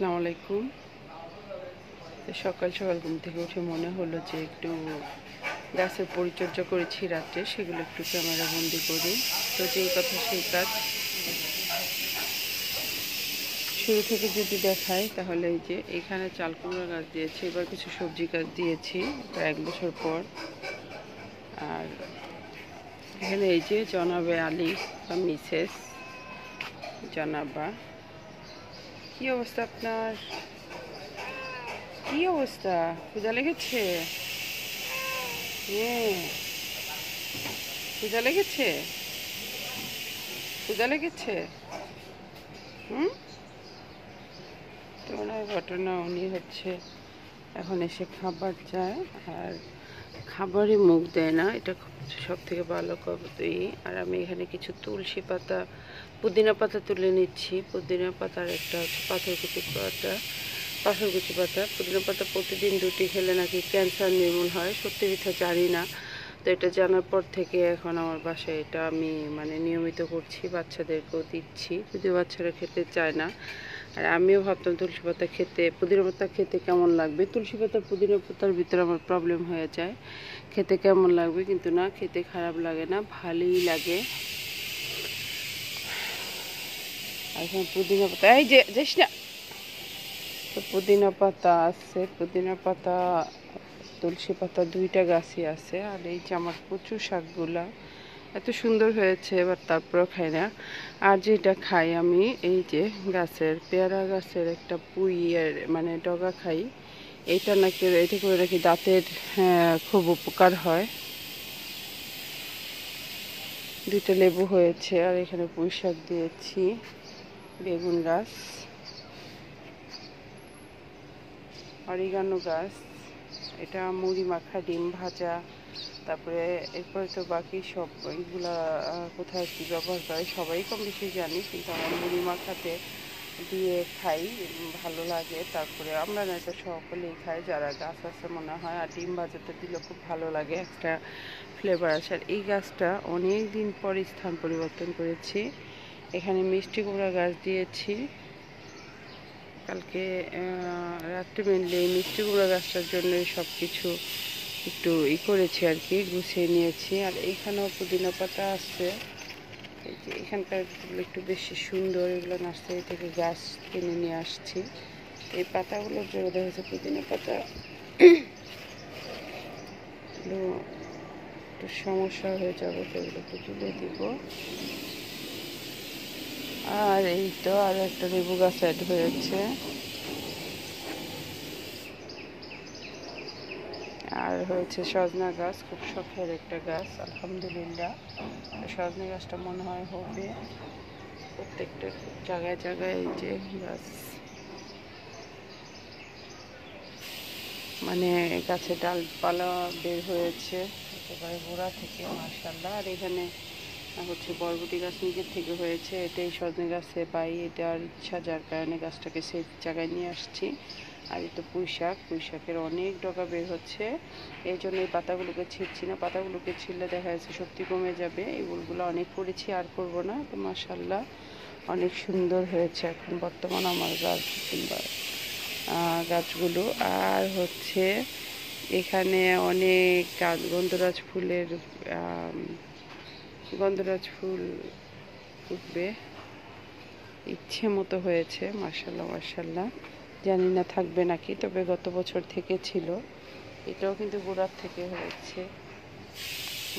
আসসালামু আলাইকুম। সকাল সকাল ঘুম থেকে উঠে মনে হলো যে একটু গাছের পরিচর্যা করেছি রাত্রে, সেগুলো একটু ক্যামেরা বন্দি করি। তো যেই কথা সেই কাজ, শুরু থেকে যদি দেখাই তাহলে এই যে এখানে চাল কুমড়া গাছ দিয়েছি, এবার কিছু সবজি গাছ দিয়েছি প্রায় 1 বছর পর। আর এখানে এই যে জনাবে আলী বা মিসেস জনাবা, কি অবস্থা আপনার? কি অবস্থা? ক্ষুধা লেগেছে? ক্ষুধা লেগেছে? ক্ষুধা লেগেছে? হুম। তো ওনার ঘটনা, উনি হচ্ছে এখন এসে খাবার চায়, আর খাবারে মুখ দেয় না, এটা সব থেকে ভালো কবতই। আর আমি এখানে কিছু তুলসী পাতা, পুদিনা পাতা তুলে নিচ্ছি। পুদিনা পাতার একটা হচ্ছে পাথরকুচি পাতা। পুদিনা পাতা প্রতিদিন 2টি খেলে নাকি ক্যান্সার নির্মূল হয়, সত্যি মিথ্যা জানি না। তো এটা জানার পর থেকে এখন আমার বাসায় এটা আমি নিয়মিত করছি, বাচ্চাদেরকেও দিচ্ছি, যদিও বাচ্চারা খেতে চায় না। আর আমিও ভাবতাম তুলসী পাতা খেতে, পুদিনা পাতা খেতে কেমন লাগবে। তুলসী পাতা পুদিনা পাতার ভিতরে আমার প্রবলেম হয়ে যায়, খেতে কেমন লাগবে, কিন্তু না, খেতে খারাপ লাগে না, ভালোই লাগে। আর এখানে পুদিনা পাতা, এই যে যাস না। তো পুদিনা পাতা আছে, পুদিনা পাতা তুলসী পাতা 2টা গাছই আছে। আর এই যে আমার কচু শাকগুলা এত সুন্দর হয়েছে, এবার তারপরেও খাই না। আর যেটা খাই আমি, এই যে গাছের পেয়ারা গাছের একটা পুইয়ের ডগা খাই। এটা নাকি, এটা করে নাকি দাঁতের খুব উপকার হয়। 2টা লেবু হয়েছে। আর এখানে পুঁই শাক দিয়েছি, বেগুন গাছ, অরিগানো গাছ, এটা মুড়ি মাখা, ডিম ভাজা। তারপরে এরপরে তো বাকি সব এইগুলা কোথায় কী ব্যবহার করে সবাই কম বেশি জানি, কিন্তু আমার মুড়ি মাখাতে দিয়ে খাই, ভালো লাগে। তারপরে আমরা না, এটা সকলেই খাই যারা গাছ আছে মনে হয়। আর ডিম ভাজাতে দিলে খুব ভালো লাগে, একটা ফ্লেভার আছে। আর এই গাছটা অনেক দিন পর স্থান পরিবর্তন করেছি। এখানে মিষ্টি কুমড়া গাছ দিয়েছি কালকে রাত্রে, মেনলি এই মিষ্টি কুমড়া গাছটার জন্য সব কিছু একটু করেছি আর কি, গুছিয়ে নিয়েছি। আর এইখানেও পুদিনা পাতা আছে, এই যে এখানকার একটু বেশি সুন্দর, এগুলো নার্সারি থেকে গাছ কিনে নিয়ে আসছি। এই পাতাগুলোর জন্য দেখা যাচ্ছে পুদিনা পাতা একটু সমস্যা হয়ে যাবে, তো এগুলো একটু তুলে দিব। আর এই তো আর একটা লেবু গাছ অ্যাড হয়েছে। আর হয়েছে সজনা গাছ, খুব শখের একটা গাছ, আলহামদুলিল্লাহ। সজনা গাছটা মনে হয় হবে প্রত্যেকটা জায়গায় জায়গায়। এই যে গাছ, গাছের ডালপালা বের হয়েছে একেবারে গোড়া থেকে, মাশাআল্লাহ। আর এখানে হচ্ছে বরবটি গাছ নিজের থেকে হয়েছে, এটাই সজনে গাছে পাই, এটার ইচ্ছা, যার কারণে গাছটাকে সেই জায়গায় নিয়ে আসছি। আর এই তো পুঁই শাকের অনেক ডগা বের হচ্ছে, এই জন্য এই পাতাগুলোকে ছিঁড়ছি না। পাতাগুলোকে ছিঁড়লে দেখা যাচ্ছে শক্তি কমে যাবে। এই ফুলগুলো অনেক করেছি, আর করব না। তো মাশাআল্লাহ অনেক সুন্দর হয়েছে এখন বর্তমান আমার গাছগুলো। আর হচ্ছে এখানে অনেক গন্ধরাজ ফুল উঠবে, ইচ্ছে মতো হয়েছে, মাশাআল্লাহ মাশাআল্লাহ। জানি না থাকবে নাকি, তবে গত বছর থেকে ছিল। এটাও কিন্তু গোড়ার থেকে হয়েছে,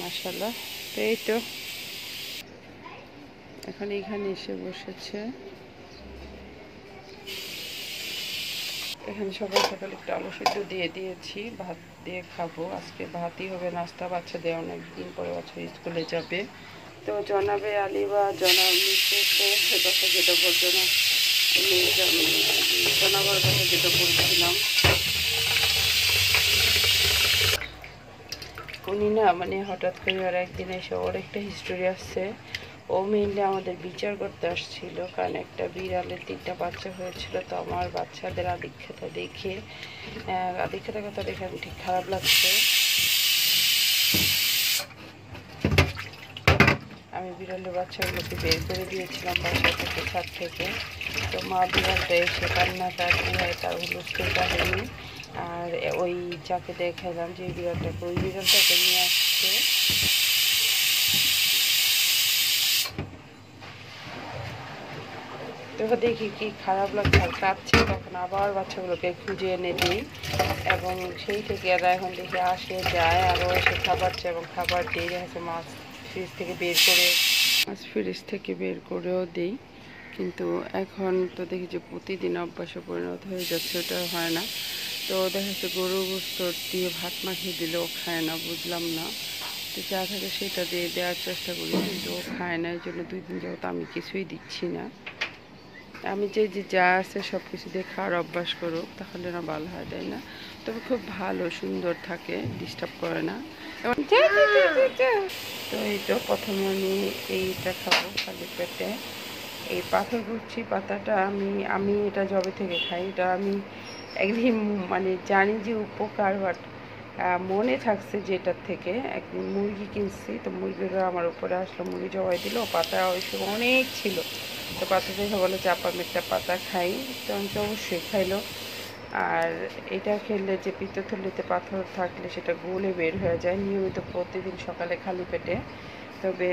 মাশাআল্লাহ। তো এই তো এখন এখানে এসে বসেছে। এখানে সকাল সকাল একটু আলু সিদ্ধ দিয়ে দিয়েছি, ভাত দিয়ে খাবো। আজকে ভাতই হবে নাস্তা, বাচ্চাদের অনেকদিন পরে বাচ্চা স্কুলে যাবে। তো জনাবে আলী বা জনাব মিসেসের কথা যেটা বলতো না, জনাবার কথা যেটা বলছিলাম, উনি না হঠাৎ করে আর একদিন এসে, ওর একটা হিস্টোরি আসছে। ও মেইনলি আমাদের বিচার করতে আসছিল, কারণ একটা বিড়ালের 3টা বাচ্চা হয়েছিল। তো আমার বাচ্চাদের আদিক্ষেতা দেখে, আদিক্ষেতার কথা দেখে আমি ঠিক খারাপ লাগছে। আমি বিড়ালের বাচ্চাগুলোকে বের করে দিয়েছিলাম বাসা থেকে, ছাদ থেকে। তো মা বিড়ালটা এসে কান্নাকাটি হয়, তার হুলস্থুল কাহিনি। আর ওই যাকে দেখালাম যে বিড়ালটাকে, ওই বিড়ালটাকে নিয়ে আসছে। তো দেখি কি খারাপ লাগছে আর কাঁদছে, তখন আবার বাচ্চাগুলোকে খুঁজে এনে দিই। এবং সেই থেকে এরা এখন দেখি আসে যায়, আরও এসে খাবার চায় এবং খাবার দিই। দেখা মাছ ফ্রিজ থেকে বের করে, মাছ ফ্রিজ থেকে বের করেও দিই। কিন্তু এখন তো দেখি যে প্রতিদিন অভ্যাসে পরিণত হয়ে যাচ্ছে, ওটা হয় না। তো দেখা যাচ্ছে গরু গোস্ত দিয়ে ভাত মাখিয়ে দিলেও খায় না, বুঝলাম না। তো যা থাকে সেটা দিয়ে দেওয়ার চেষ্টা করি, কিন্তু ও খায় না। এই জন্য 2 দিন যাবত আমি কিছুই দিচ্ছি না। আমি যে যে যা আছে সব কিছু দিয়ে খাওয়ার অভ্যাস করুক, তাহলে না ভালো হয়, তাই না? তবে খুব ভালো সুন্দর থাকে, ডিস্টার্ব করে না। এবং তো এই তো প্রথমে আমি এইটা খাবো খালি পেটে। এই পাথরকুচি পাতাটা আমি এটা যবে থেকে খাই, এটা আমি একদিন মানে জানি যে উপকার, বাট মনে থাকছে যে এটার থেকে একদিন মুরগি কিনছি, তো মুরগিরা আমার উপরে আসলো, মুরগি জবাই দিল, পাতা ওই সময় অনেক ছিল। তো পাতা দেখে বলে যে আপা আমি একটা পাতা খাই, তো আমি তো অবশ্যই খাইলো। আর এটা খেলে যে পিত্তথলিতে পাথর থাকলে সেটা গলে বের হয়ে যায়, নিয়মিত প্রতিদিন সকালে খালি পেটে। তবে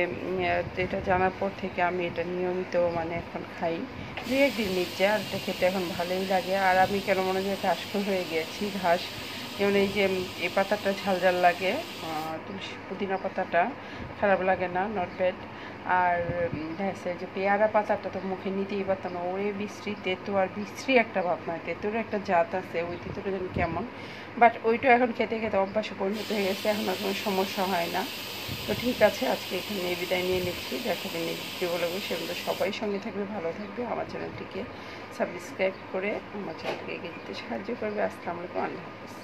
এটা জানার পর থেকে আমি এটা নিয়মিত মানে এখন খাই, 2-1 দিন নিচ্ছে। আর এটা খেতে এখন ভালোই লাগে। আর আমি কেন মনে হয় ঘাসখোর হয়ে গিয়েছি, ঘাস যেমন এই যে এই পাতাটা ঝাল ঝাল লাগে, তুলসী পুদিনা পাতাটা খারাপ লাগে না, নট ব্যাড। আর দেখা যে পেয়ারা পাতাটা তো মুখে নিতেই পারতাম না, ওরে বিশ্রী তেতো, আর বিশ্রী একটা ভাব নয়, তেঁতুর একটা জাত আছে, ওই তেঁতুটা যেন কেমন। বাট ওইটা এখন খেতে খেতে অভ্যাসে পরিণত হয়ে গেছে, এখন আর কোনো সমস্যা হয় না। তো ঠিক আছে, আজকে এখানে বিদায় নিয়ে নিচ্ছি। দেখা দিন ভিডিও বলবো, সেগুলো সবাই সঙ্গে থাকবে, ভালো থাকবে। আমার চ্যানেলটিকে সাবস্ক্রাইব করে আমার চ্যানেলটিকে এগিয়ে দিতে সাহায্য করবে। আসসালামু আলাইকুম, আল্লাহ হাফিজ।